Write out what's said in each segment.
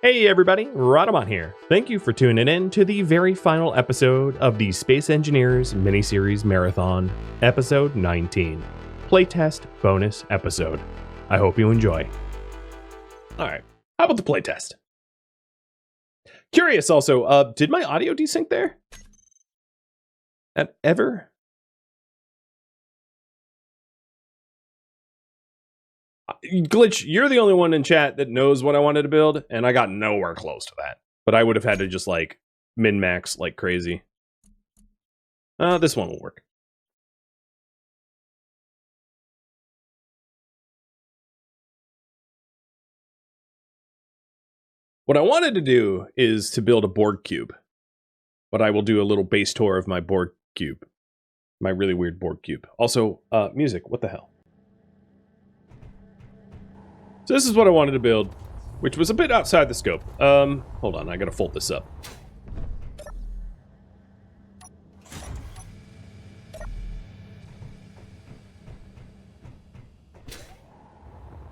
Hey everybody, Rhadamant here. Thank you for tuning in to the very final episode of the Space Engineers Miniseries Marathon, episode 19. Playtest bonus episode. I hope you enjoy. Alright, how about the playtest? Curious also, did my audio desync there? Ever? Glitch, you're the only one in chat that knows what I wanted to build, and I got nowhere close to that. But I would have had to just, like, min-max like crazy. This one will work. What I wanted to do is to build a Borg cube. But I will do a little base tour of my Borg cube. My really weird Borg cube. Also, music, what the hell? So this is what I wanted to build, which was a bit outside the scope. Hold on, I gotta fold this up.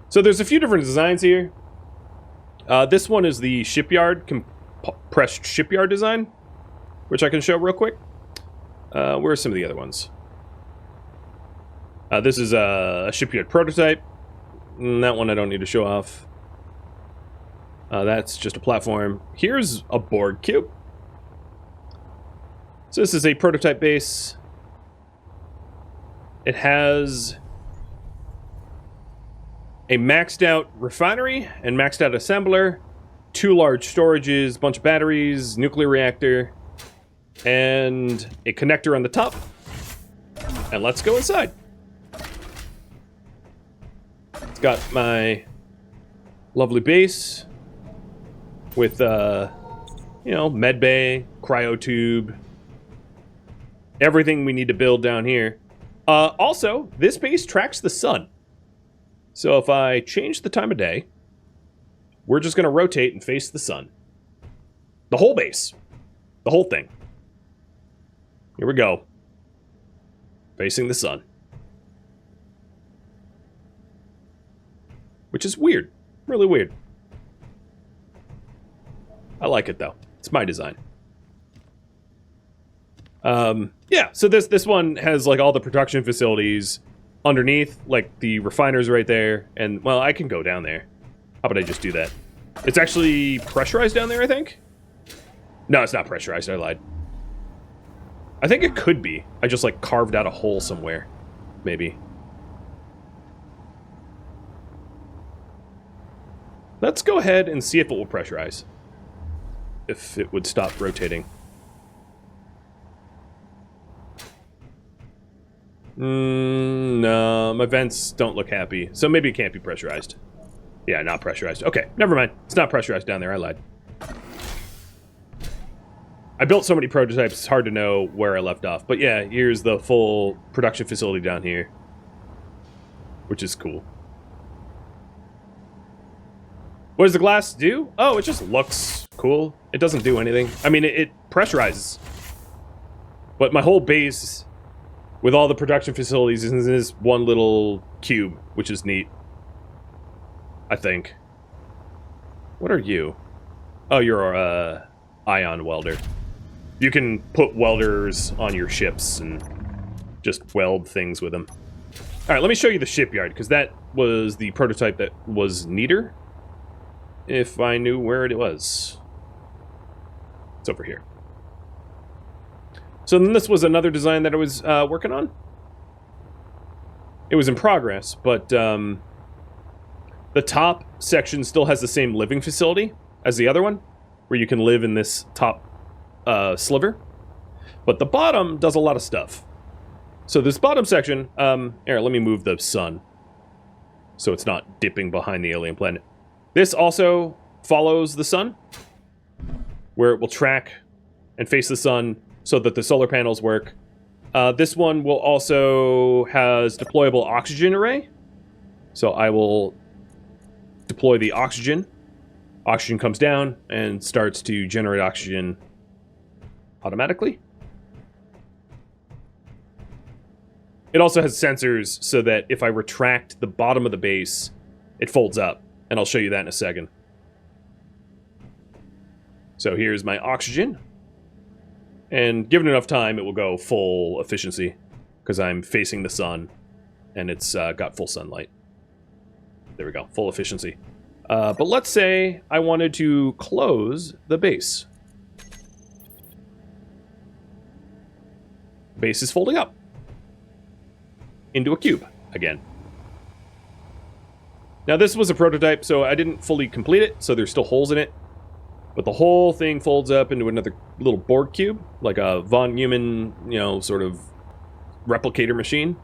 So there's a few different designs here. This one is the shipyard, compressed shipyard design, which I can show real quick. Where are some of the other ones? This is a shipyard prototype. That one I don't need to show off. That's just a platform. Here's a Borg cube. So this is a prototype base. It has a maxed out refinery and maxed out assembler, 2 large storages, bunch of batteries, nuclear reactor, and a connector on the top. And let's go inside. Got my lovely base with, you know, med bay, cryo tube, everything we need to build down here. Also, this base tracks the sun. So if I change the time of day, we're just going to rotate and face the sun. The whole base. The whole thing. Here we go. Facing the sun. Which is weird. Really weird. I like it, though. It's my design. Yeah, so this one has, like, all the production facilities underneath. Like, the refiner's right there. And, well, I can go down there. How about I just do that? It's actually pressurized down there, I think? No, it's not pressurized. I lied. I think it could be. I just, like, carved out a hole somewhere. Maybe. Let's go ahead and see if it will pressurize. If it would stop rotating. No, my vents don't look happy. So maybe it can't be pressurized. Yeah, not pressurized. Okay, never mind. It's not pressurized down there. I lied. I built so many prototypes, it's hard to know where I left off. But yeah, here's the full production facility down here. Which is cool. What does the glass do? Oh, it just looks cool. It doesn't do anything. I mean, it pressurizes. But my whole base, with all the production facilities, is in this one little cube, which is neat. I think. What are you? Oh, you're a ion welder. You can put welders on your ships and just weld things with them. All right, let me show you the shipyard, because that was the prototype that was neater. If I knew where it was. It's over here. So then this was another design that I was working on. It was in progress, but the top section still has the same living facility as the other one, where you can live in this top sliver. But the bottom does a lot of stuff. So this bottom section, here, let me move the sun so it's not dipping behind the alien planet. This also follows the sun, where it will track and face the sun so that the solar panels work. This one will also has deployable oxygen array. So I will deploy the oxygen. Oxygen comes down and starts to generate oxygen automatically. It also has sensors so that if I retract the bottom of the base, it folds up. And I'll show you that in a second. So here's my oxygen. And given enough time, it will go full efficiency because I'm facing the sun and it's got full sunlight. There we go, full efficiency. But let's say I wanted to close the base. Base is folding up into a cube again. Now this was a prototype, so I didn't fully complete it, so there's still holes in it. But the whole thing folds up into another little Borg cube, like a von Neumann, you know, sort of replicator machine.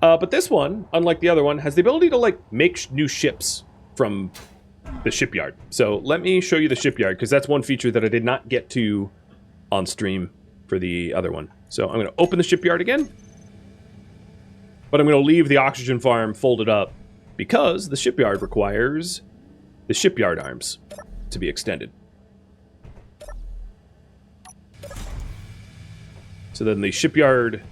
But this one, unlike the other one, has the ability to, like, make new ships from the shipyard. So let me show you the shipyard, because that's one feature that I did not get to on stream for the other one. So I'm going to open the shipyard again. But I'm going to leave the oxygen farm folded up, because the shipyard requires the shipyard arms to be extended. So then the shipyard,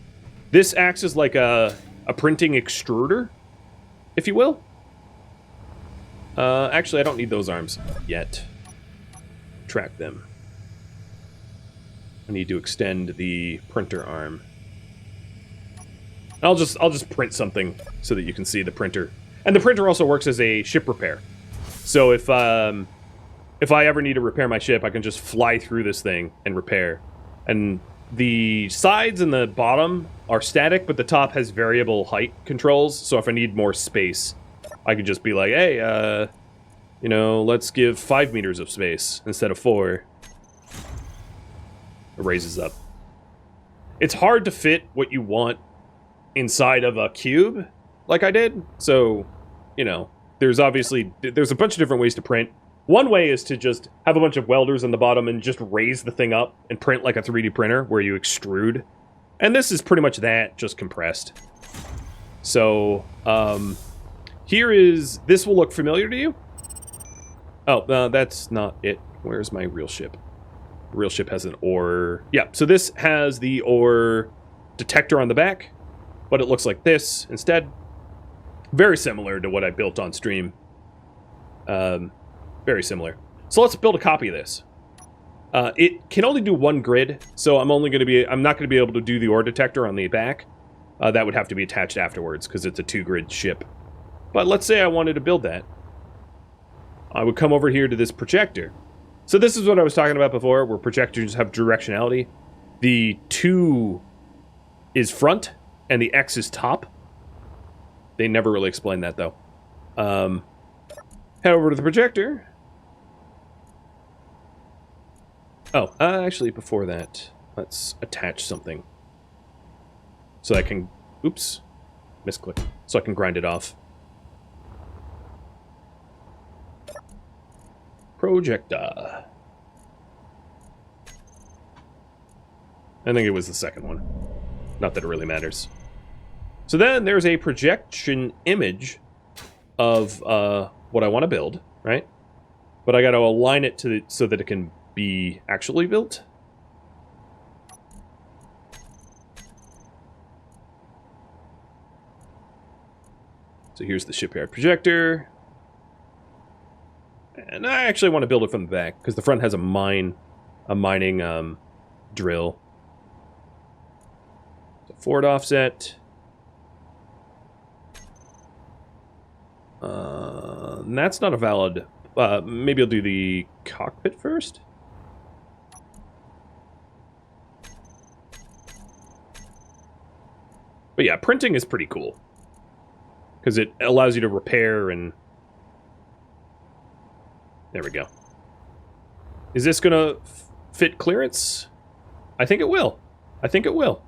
this acts as like a printing extruder, if you will. Actually, I don't need those arms yet. Track them. I need to extend the printer arm. I'll just print something so that you can see the printer. And the printer also works as a ship repair. So if I ever need to repair my ship, I can just fly through this thing and repair. And the sides and the bottom are static, but the top has variable height controls. So if I need more space, I could just be like, hey, you know, let's give 5 meters of space instead of 4. It raises up. It's hard to fit what you want inside of a cube, like I did. So, you know, there's a bunch of different ways to print. One way is to just have a bunch of welders on the bottom and just raise the thing up and print like a 3D printer where you extrude. And this is pretty much that, just compressed. So, this will look familiar to you. Oh, that's not it. Where's my real ship? The real ship has an ore. Yeah, so this has the ore detector on the back, but it looks like this instead. Very similar to what I built on stream. Very similar. So let's build a copy of this. It can only do one grid, so I'm not going to be able to do the ore detector on the back. That would have to be attached afterwards because it's a 2-grid ship. But let's say I wanted to build that. I would come over here to this projector. So this is what I was talking about before, where projectors have directionality. The 2 is front, and the X is top. They never really explained that, though. Head over to the projector. Oh, actually, before that, let's attach something. So I can... Oops. Misclick. So I can grind it off. Projector. I think it was the second one. Not that it really matters. So then there's a projection image of what I want to build, right? But I got to align it so that it can be actually built. So here's the shipyard projector. And I actually want to build it from the back, because the front has a mining drill. So forward offset. And that's not a valid... maybe I'll do the cockpit first? But yeah, printing is pretty cool. Because it allows you to repair and... There we go. Is this gonna fit clearance? I think it will. I think it will.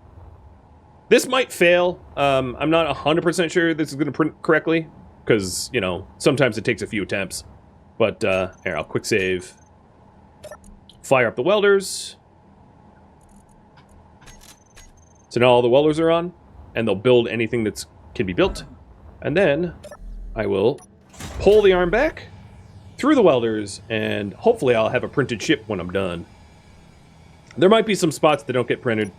This might fail. I'm not 100% sure this is gonna print correctly. Because, you know, sometimes it takes a few attempts. But, here, I'll quick save. Fire up the welders. So now all the welders are on. And they'll build anything that can be built. And then I will pull the arm back through the welders, and hopefully I'll have a printed ship when I'm done. There might be some spots that don't get printed,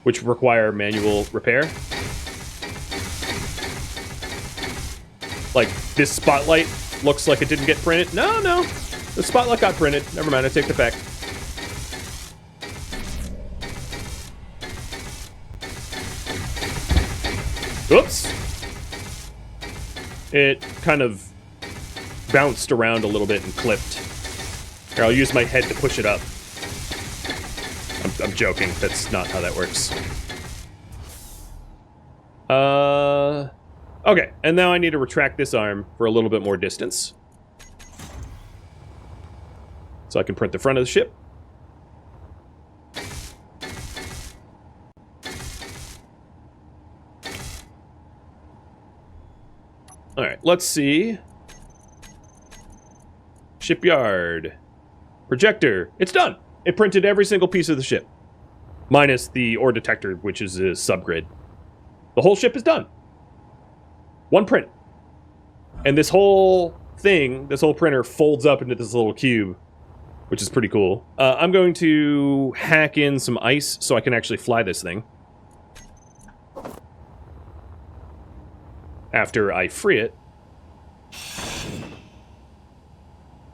which require manual repair. Like, this spotlight looks like it didn't get printed. No, the spotlight got printed. Never mind, I take it back. Oops. It kind of bounced around a little bit and clipped. Here, I'll use my head to push it up. I'm joking. That's not how that works. Okay, and now I need to retract this arm for a little bit more distance. So I can print the front of the ship. Alright, let's see. Shipyard. Projector. It's done! It printed every single piece of the ship. Minus the ore detector, which is a subgrid. The whole ship is done. One print. And this whole thing, this whole printer folds up into this little cube, which is pretty cool. I'm going to hack in some ice so I can actually fly this thing. After I free it.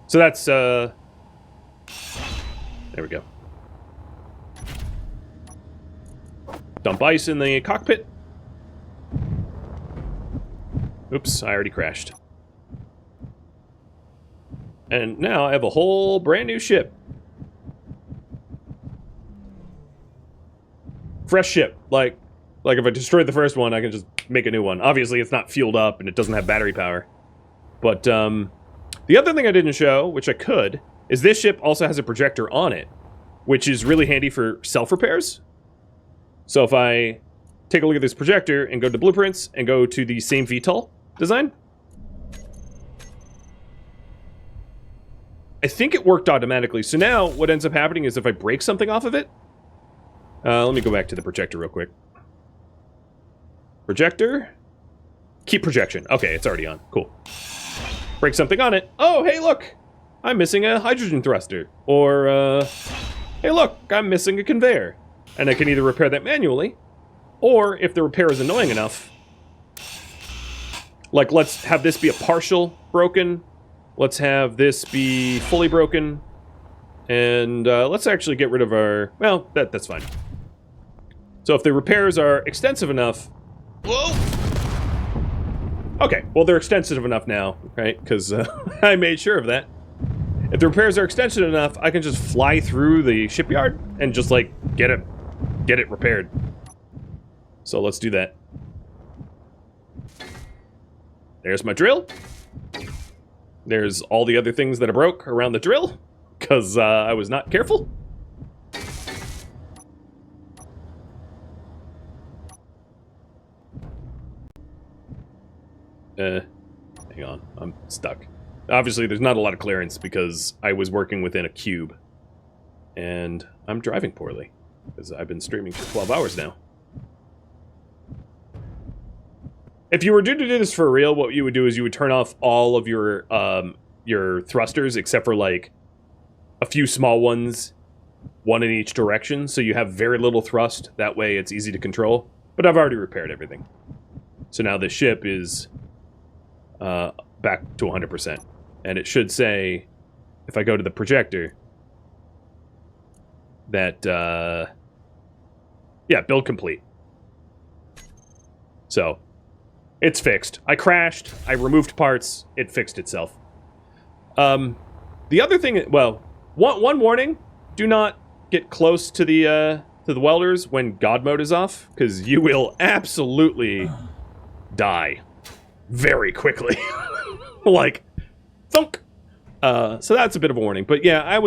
So that's, there we go. Dump ice in the cockpit. Oops, I already crashed. And now I have a whole brand new ship. Fresh ship. Like if I destroyed the first one, I can just make a new one. Obviously, it's not fueled up and it doesn't have battery power. But, the other thing I didn't show, which I could, is this ship also has a projector on it, which is really handy for self-repairs. So if I take a look at this projector and go to blueprints and go to the same VTOL design, I think it worked automatically. So now what ends up happening is if I break something off of it, let me go back to the projector real quick. Projector, keep projection. Okay, it's already on. Cool. Break something on it. Oh, hey, look, I'm missing a hydrogen thruster. Or, hey, look, I'm missing a conveyor. And I can either repair that manually, or if the repair is annoying enough, like let's have this be a partial broken, let's have this be fully broken, and let's actually get rid of our, well, that's fine. So if the repairs are extensive enough, whoa! Okay, well they're extensive enough now, right? Because I made sure of that. If the repairs are extensive enough, I can just fly through the shipyard and just like get it repaired. So let's do that. There's my drill. There's all the other things that I broke around the drill, because I was not careful. Hang on, I'm stuck. Obviously, there's not a lot of clearance because I was working within a cube. And I'm driving poorly, because I've been streaming for 12 hours now. If you were due to do this for real, what you would do is you would turn off all of your thrusters, except for, like, a few small ones, one in each direction, so you have very little thrust. That way it's easy to control. But I've already repaired everything. So now this ship is back to 100%. And it should say, if I go to the projector, that, yeah, build complete. So, it's fixed. I crashed, I removed parts, it fixed itself. The other thing, well, one warning, do not get close to the welders when God mode is off, because you will absolutely die very quickly. Like, thunk! So that's a bit of a warning. But yeah, I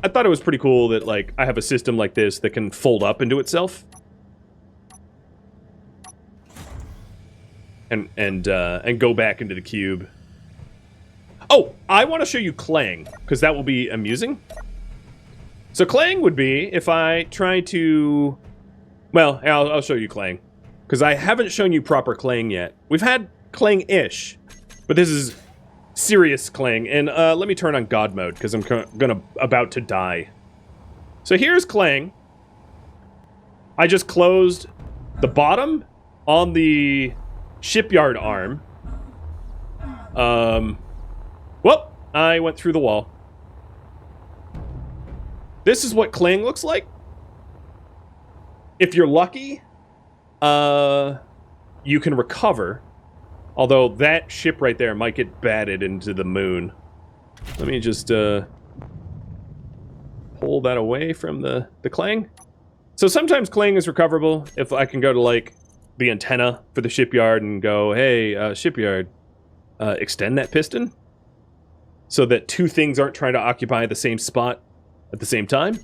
thought it was pretty cool that, like, I have a system like this that can fold up into itself. And go back into the cube. Oh, I want to show you clang, because that will be amusing. So clang would be if I try to... Well, I'll show you clang, because I haven't shown you proper clang yet. We've had clang-ish, but this is serious clang. And let me turn on God mode, because I'm about to die. So here's clang. I just closed the bottom on the shipyard arm. Well, I went through the wall. This is what clang looks like. If you're lucky, you can recover. Although that ship right there might get batted into the moon. Let me just pull that away from the clang. So sometimes clang is recoverable if I can go to, like, the antenna for the shipyard and go, hey, shipyard, extend that piston so that two things aren't trying to occupy the same spot at the same time.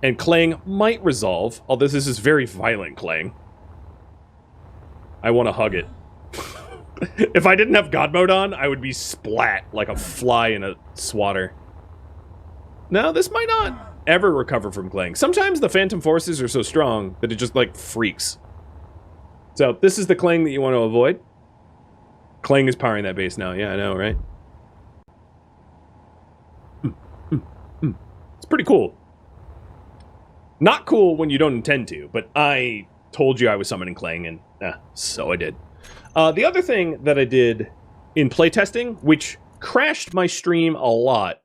And clang might resolve, although this is very violent clang. I want to hug it. If I didn't have God mode on, I would be splat like a fly in a swatter. No, this might not ever recover from clang. Sometimes the phantom forces are so strong that it just, like, freaks. So, this is the clang that you want to avoid. Clang is powering that base now. Yeah, I know, right? It's pretty cool. Not cool when you don't intend to, but I told you I was summoning clang, and so I did. The other thing that I did in playtesting, which crashed my stream a lot,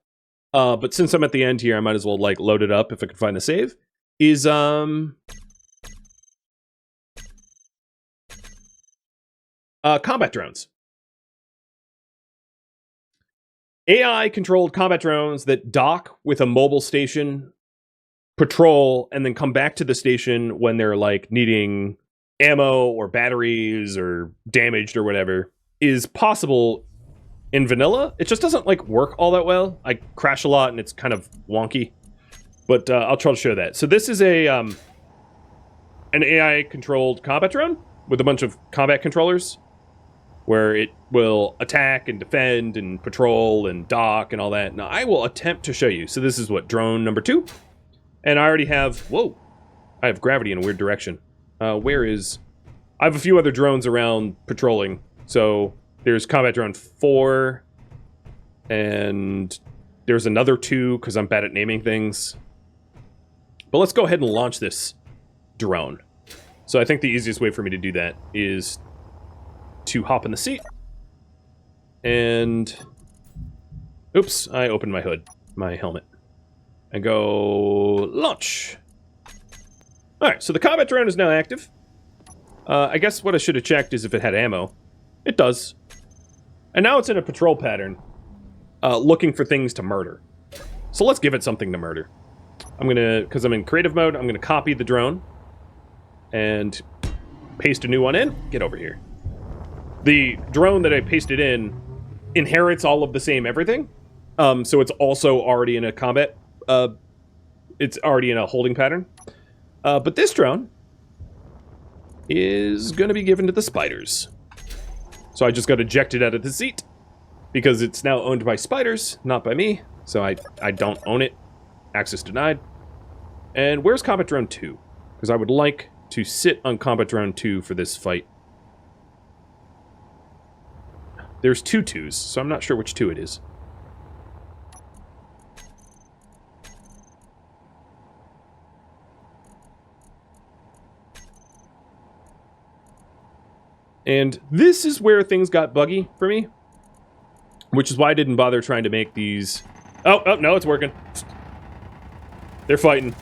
but since I'm at the end here, I might as well, like, load it up if I can find the save, is, combat drones. AI-controlled combat drones that dock with a mobile station, patrol, and then come back to the station when they're, like, needing ammo or batteries or damaged or whatever, is possible in vanilla. It just doesn't, like, work all that well. I crash a lot and it's kind of wonky. But I'll try to show that. So this is a an AI-controlled combat drone with a bunch of combat controllers where it will attack and defend and patrol and dock and all that. Now, I will attempt to show you. So this is what, drone number 2? And I already have... Whoa! I have gravity in a weird direction. Where is... I have a few other drones around patrolling. So there's combat drone 4. And there's another 2, because I'm bad at naming things. But let's go ahead and launch this drone. So I think the easiest way for me to do that is to hop in the seat. And... Oops, I opened my hood. My helmet. And go... launch! Alright, so the combat drone is now active. I guess what I should have checked is if it had ammo. It does. And now it's in a patrol pattern, looking for things to murder. So let's give it something to murder. I'm gonna, because I'm in creative mode, I'm gonna copy the drone and paste a new one in. Get over here. The drone that I pasted in inherits all of the same everything. So it's also already in a combat, it's already in a holding pattern. But this drone is going to be given to the spiders. So I just got ejected out of the seat because it's now owned by spiders, not by me. So I don't own it. Access denied. And where's Combat Drone 2? Because I would like to sit on Combat Drone 2 for this fight. There's 2 2s, so I'm not sure which 2 it is. And this is where things got buggy for me, which is why I didn't bother trying to make these... Oh, no, it's working. They're fighting.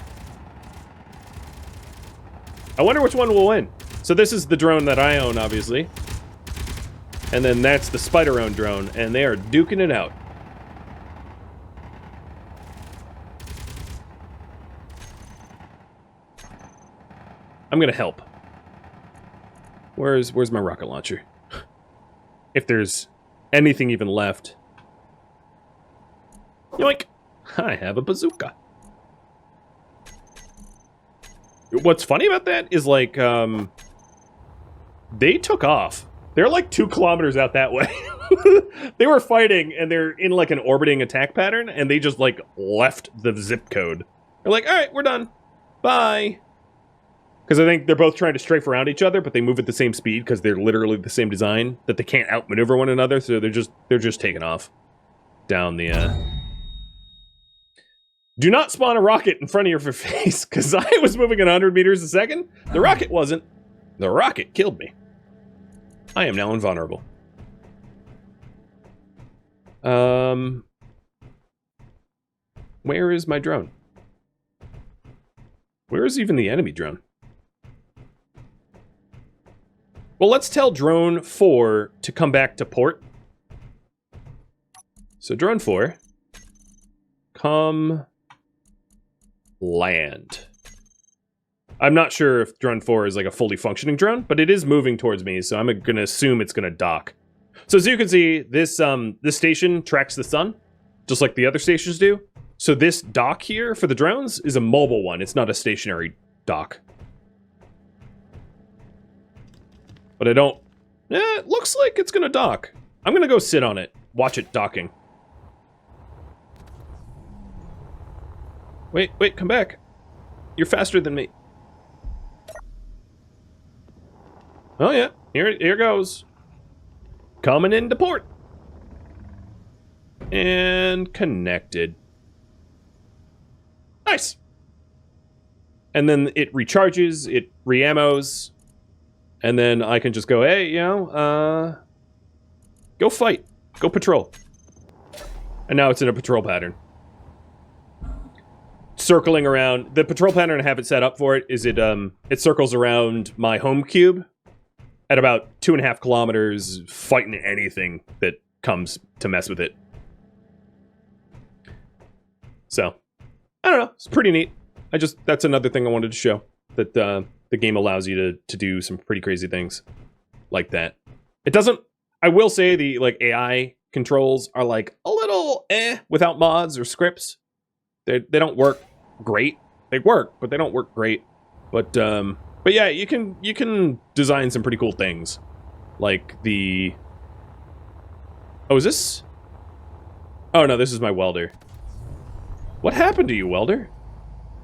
I wonder which one will win. So this is the drone that I own, obviously. And then that's the spider-owned drone, and they are duking it out. I'm gonna help. Where's my rocket launcher? If there's anything even left. Yoink! I have a bazooka. What's funny about that is, like, they took off. They're like 2 kilometers out that way. They were fighting, and they're in, like, an orbiting attack pattern, and they just, like, left the zip code. They're like, alright, we're done. Bye. Because I think they're both trying to strafe around each other, but they move at the same speed because they're literally the same design, that they can't outmaneuver one another, so they're just taking off down the, Do not spawn a rocket in front of your face, because I was moving at 100 meters a second. The rocket wasn't. The rocket killed me. I am now invulnerable. Where is my drone? Where is even the enemy drone? Well, let's tell drone 4 to come back to port. So drone 4, come land. I'm not sure if drone 4 is like a fully functioning drone, but it is moving towards me, so I'm going to assume it's going to dock. So as you can see, this station tracks the sun, just like the other stations do. So this dock here for the drones is a mobile one. It's not a stationary dock. But I don't... it looks like it's going to dock. I'm going to go sit on it. Watch it docking. Wait, come back. You're faster than me. Oh yeah, here goes. Coming into port. And connected. Nice. And then it recharges, it re-ammos, and then I can just go, hey, go fight, go patrol. And now it's in a patrol pattern. Circling around, the patrol pattern I have it set up for it is it circles around my home cube at about 2.5 kilometers, fighting anything that comes to mess with it. So, I don't know, it's pretty neat. That's another thing I wanted to show, that the game allows you to do some pretty crazy things like that. It doesn't, I will say the like AI controls are like a little without mods or scripts. They don't work great. They work, but they don't work great. But yeah, you can design some pretty cool things. Like the... Oh, is this... Oh no, this is my welder. What happened to you, welder?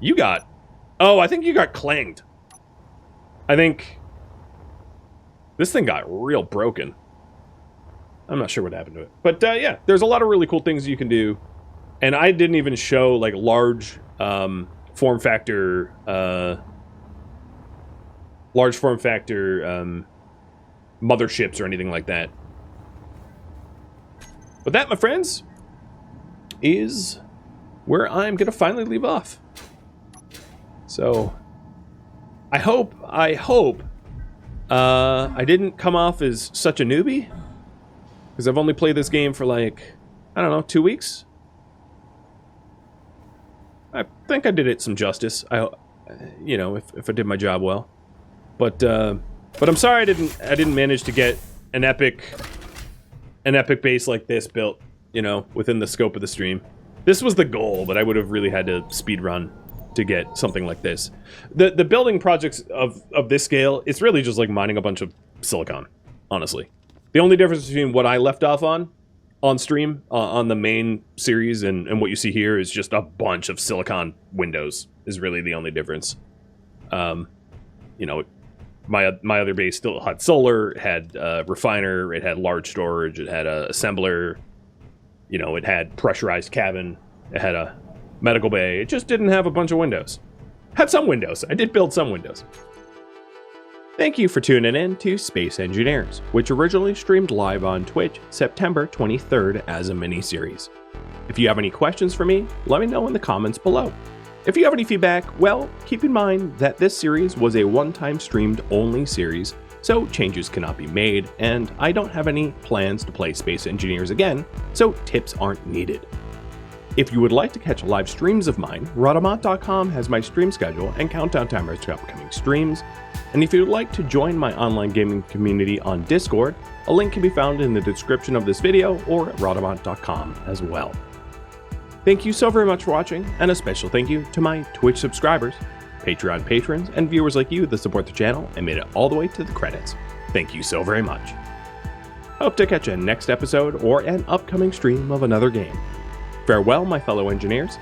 You got... Oh, I think you got clanged. I think... This thing got real broken. I'm not sure what happened to it. But yeah, there's a lot of really cool things you can do. And I didn't even show like large form factor motherships or anything like that. But that, my friends, is where I'm gonna finally leave off. So I hope I didn't come off as such a newbie, because I've only played this game for like, I don't know, 2 weeks. I think I did it some justice. If I did my job well, but I'm sorry I didn't manage to get an epic base like this built, within the scope of the stream. This was the goal, but I would have really had to speed run to get something like this. The building projects of this scale, it's really just like mining a bunch of silicon, honestly. The only difference between what I left off on stream, on the main series, and what you see here is just a bunch of silicon windows, is really the only difference. My other base still had solar, it had a refiner, it had large storage, it had a assembler, it had pressurized cabin, it had a medical bay. It just didn't have a bunch of windows. Had some windows. I did build some windows. Thank you for tuning in to Space Engineers, which originally streamed live on Twitch September 23rd as a mini-series. If you have any questions for me, let me know in the comments below. If you have any feedback, well, keep in mind that this series was a one-time streamed only series, so changes cannot be made, and I don't have any plans to play Space Engineers again, so tips aren't needed. If you would like to catch live streams of mine, Rhadamant.com has my stream schedule and countdown timers to upcoming streams. And if you would like to join my online gaming community on Discord, a link can be found in the description of this video or at Rhadamant.com as well. Thank you so very much for watching, and a special thank you to my Twitch subscribers, Patreon patrons, and viewers like you that support the channel and made it all the way to the credits. Thank you so very much. Hope to catch you next episode or an upcoming stream of another game. Farewell, my fellow engineers,